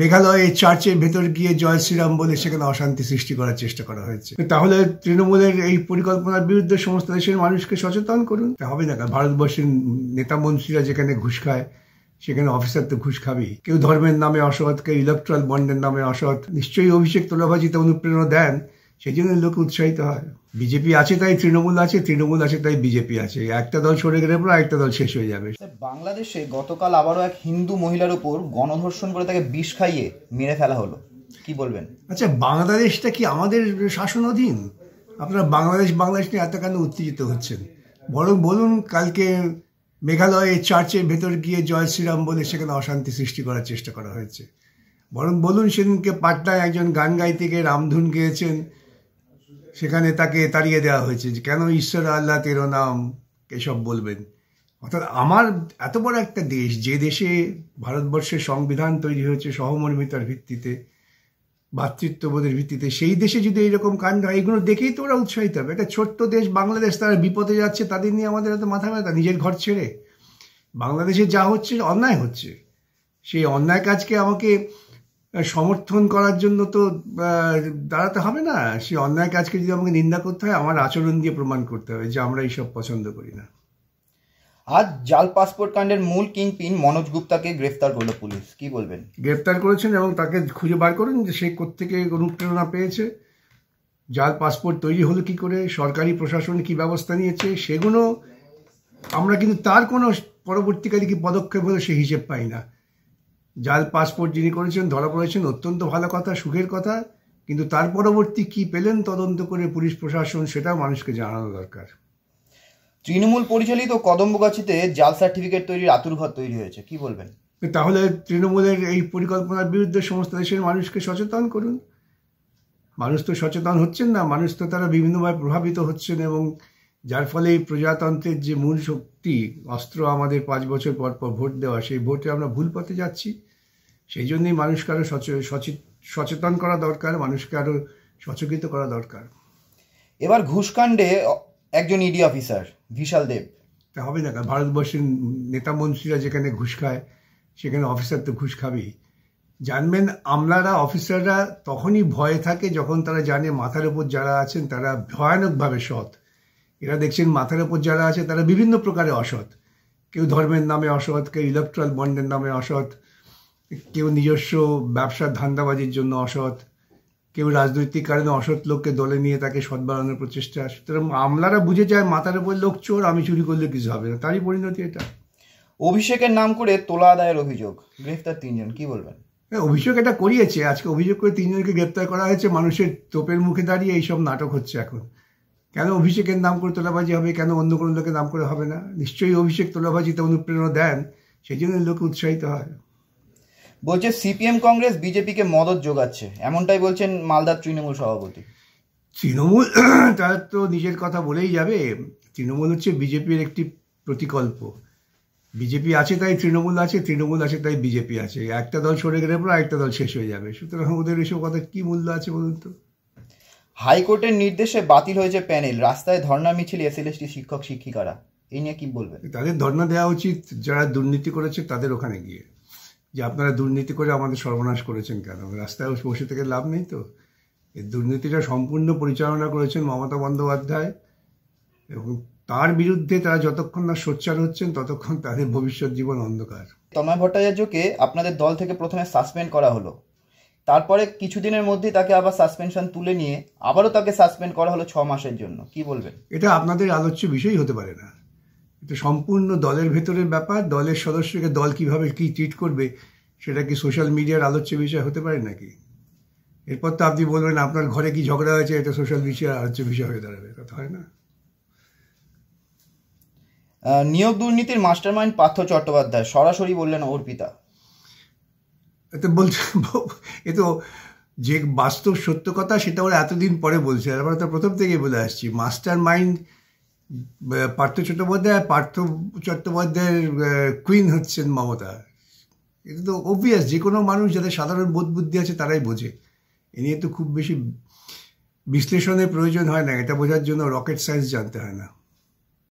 মেঘালয়ে চার্চের ভেতর গিয়ে জয় শ্রীরাম বলে সেখানে অশান্তি সৃষ্টি করার চেষ্টা করা হয়েছে। তাহলে তৃণমূলের এই পরিকল্পনার বিরুদ্ধে সমস্ত দেশের মানুষকে সচেতন করুন। হবে না, ভারতবর্ষের নেতা মন্ত্রীরা যেখানে ঘুষ খায় সেখানে অফিসার তো ঘুষ খাবেই। কেউ ধর্মের নামে অসৎ, কেউ ইলেকট্রাল বন্ডের নামে অসৎ। নিশ্চয়ই অভিষেক তোলাবাজিতে অনুপ্রেরণা দেন, সেই জন্য লোক উৎসাহিত হয়। বিজেপি আছে তাই তৃণমূল আছে, তৃণমূল আছে তাই বিজেপি আছে। একটা দল সরে গেলে পর একটা দল শেষ হয়ে যাবে। বাংলাদেশে গতকাল আবারও এক হিন্দু মহিলার উপর গণধর্ষণ করে তাকে বিষ খাইয়ে মেরে ফেলা হলো, কি বলবেন? আচ্ছা, বাংলাদেশটা কি আমাদের শাসনাধীন? আপনারা বাংলাদেশ নিয়ে এত কেন উত্তেজিত হচ্ছেন? বরং বলুন, কালকে মেঘালয়ে চার্চের ভেতর গিয়ে জয় শ্রীরাম বলে সেখানে অশান্তি সৃষ্টি করার চেষ্টা করা হয়েছে। বরং বলুন, সেদিনকে পাটনায় একজন গান গাইতে গিয়ে রামধুন গেয়েছেন, সেখানে তাকে তাড়িয়ে দেওয়া হয়েছে। কেন ঈশ্বর আল্লাহ তেরো নাম এসব বলবেন? অর্থাৎ আমার এত বড় একটা দেশ, যে দেশে ভারতবর্ষের সংবিধান তৈরি হয়েছে সহমর্মিতার ভিত্তিতে, ভ্রাতৃত্ববোধের ভিত্তিতে, সেই দেশে যদি এইরকম কাণ্ড হয়, এগুলো দেখেই তো ওরা উৎসাহিত হবে। একটা ছোট্ট দেশ বাংলাদেশ, তারা বিপদে যাচ্ছে, তাদের নিয়ে আমাদের এত মাথা ব্যথা? নিজের ঘর ছেড়ে বাংলাদেশে যা হচ্ছে অন্যায় হচ্ছে, সেই অন্যায় কাজকে আমাকে সমর্থন করার জন্য তো দাঁড়াতে হবে না। সেই অন্যায় কাজকে যদি আমাকে নিন্দা করতে হয়, আমার আচরণ দিয়ে প্রমাণ করতে হবে যে আমরা এইসব পছন্দ করি না। আজ জাল পাসপোর্ট কাণ্ডের মূল কিংপিন মনোজ গুপ্তাকে গ্রেফতার করলো পুলিশ, কি বলবেন? গ্রেফতার করেছেন এবং তাকে খুঁজে বার করুন যে সে কোত্থেকে অনুপ্রেরণা পেয়েছে, জাল পাসপোর্ট তৈরি হলো কি করে, সরকারি প্রশাসন কি ব্যবস্থা নিয়েছে, সেগুলো আমরা কিন্তু তার কোনো পরবর্তীকালে কি পদক্ষেপ হলো সে হিসেব পাই না। জাল পাসপোর্ট যিনি করেছেন ধরা পড়েছেন, অত্যন্ত ভালো কথা, সুখের কথা, কিন্তু তার পরবর্তী কি পেলেন তদন্ত করে পুলিশ প্রশাসন, সেটাও মানুষকে জানানো দরকার। তৃণমূল পরিচালিত কদম্বগাছিতে জাল সার্টিফিকেট তৈরির আঁতুড়ঘর তৈরি হয়েছে, কি বলবেন? তাহলে তৃণমূলের এই পরিকল্পনার বিরুদ্ধে সমস্ত দেশের মানুষকে সচেতন করুন। মানুষ তো সচেতন হচ্ছেন না, মানুষ তো তারা বিভিন্নভাবে প্রভাবিত হচ্ছেন, এবং যার ফলে এই প্রজাতন্ত্রের যে মূল শক্তি অস্ত্র আমাদের 5 বছর পর পর ভোট দেওয়া, সেই ভোটে আমরা ভুল পথে যাচ্ছি। সেই জন্যই মানুষকে আরও সচেতন করা দরকার, মানুষকে আরও সচকিত করা দরকার। এবার ঘুষকাণ্ডে একজন ইডি অফিসার ভিশাল দেব। তা হবে না, ভারতবর্ষের নেতা মন্ত্রীরা যেখানে ঘুষ খায় সেখানে অফিসার তো ঘুষ খাবেই। জানবেন, আমলারা অফিসাররা তখনই ভয়ে থাকে যখন তারা জানে মাথার উপর যারা আছেন তারা ভয়ানকভাবে সৎ। এরা দেখছেন মাথার উপর যারা আছে তারা বিভিন্ন প্রকারে অসৎ। কেউ ধর্মের নামে অসৎ, কেউ ইলেকট্রাল বন্ডের নামে অসৎ, কেউ নিজস্ব ব্যবসার ধান্দাবাজির জন্য অসৎ, কেউ রাজনৈতিক কারণে অসৎ লোককে দলে নিয়ে তাকে সৎ বানানোর প্রচেষ্টা। সুতরাং আমলারা বুঝে যায় মাথার উপর লোক চোর, আমি চুরি করলে কিছু হবে না, তারই পরিণতি এটা। অভিষেকের নাম করে তোলা আদায়ের অভিযোগ, গ্রেফতার 3 জন, কি বলবেন? অভিযোগ এটা করিয়েছে, আজকে অভিযোগ করে 3 জনকে গ্রেপ্তার করা হয়েছে। মানুষের তোপের মুখে দাঁড়িয়ে এইসব নাটক হচ্ছে এখন। কেন অভিষেকের নাম করে তোলাবাজি হবে, কেন অন্য কোনো লোকের নাম করে হবে না? নিশ্চয়ই অভিষেক তোলাবাজিতে অনুপ্রেরণা দেন, সেই জন্য লোক উৎসাহিত হয়। বলছে সিপিএম কংগ্রেস বিজেপিকে মদত যোগাচ্ছে, এমনটাই বলছেন মালদার তৃণমূল সভাপতি। তৃণমূল তার তো নিজের কথা বলেই যাবে। তৃণমূল হচ্ছে বিজেপির একটি প্রতিকল্প। বিজেপি আছে তাই তৃণমূল আছে, তৃণমূল আছে তাই বিজেপি আছে। একটা দল সরে গেলে পর একটা দল শেষ হয়ে যাবে। সুতরাং ওদের এসব কথা কি মূল্য আছে বলুন তো? হাইকোর্টের নির্দেশে বাতিল হয়েছে প্যানেল, রাস্তায় ধর্ণা মিছিল এসএলএসটি শিক্ষক শিক্ষিকারা, এই নিয়ে কি বলবেন? তাদের ধর্ণা দেওয়া উচিত যারা দুর্নীতি করেছে তাদের ওখানে গিয়ে, যে আপনারা দুর্নীতি করে আমাদের সর্বনাশ করেছেন, কেন রাস্তায় বসে থেকে লাভ নেই তো। এই দুর্নীতিটা সম্পূর্ণ পরিচালনা করেছেন মমতা বন্দ্যোপাধ্যায়, এবং তার বিরুদ্ধে তারা যতক্ষণ না সোচ্চার হচ্ছেন ততক্ষণ তাদের ভবিষ্যৎ জীবন অন্ধকার। তন্ময় ভট্টাচার্যকে আপনাদের দল থেকে প্রথমে সাসপেন্ড করা হলো, তারপরে কিছুদিনের মধ্যেই তাকে আবার সাসপেনশন তুলে নিয়ে আবারও তাকে সাসপেন্ড করা হলো 6 মাসের জন্য, কি বলবেন? এটা আপনাদের আলোচ্য বিষয় হতে পারে না। এটা সম্পূর্ণ দলের ভেতরের ব্যাপার। দলের সদস্যকে দল কিভাবে কি ট্রিট করবে সেটা কি সোশ্যাল মিডিয়ার আলোচ্য বিষয় হতে পারে নাকি? এরপর তো আপনি বলবেন আপনার ঘরে কি ঝগড়া হয়েছে, এটা সোশ্যাল মিডিয়ার আলোচ্য বিষয় হয়ে দাঁড়াবে, কথা হয় না। নিয়োগ দুর্নীতির মাস্টারমাইন্ড পার্থ চট্টোপাধ্যায়, সরাসরি বললেন অর্পিতা। এতে বলছে, এ তো যে বাস্তব সত্য কথা সেটা ওরা এতদিন পরে বলছে, আর আমরা তো প্রথম থেকেই বলে আসছি। মাস্টার মাইন্ড পার্থ চট্টোপাধ্যায়, পার্থ চট্টোপাধ্যায়ের কুইন হচ্ছেন মমতা। এটা তো অবভিয়াস, যে কোনো মানুষ যাদের সাধারণ বোধ বুদ্ধি আছে তারাই বোঝে। এ নিয়ে তো খুব বেশি বিশ্লেষণের প্রয়োজন হয় না, এটা বোঝার জন্য রকেট সায়েন্স জানতে হয় না।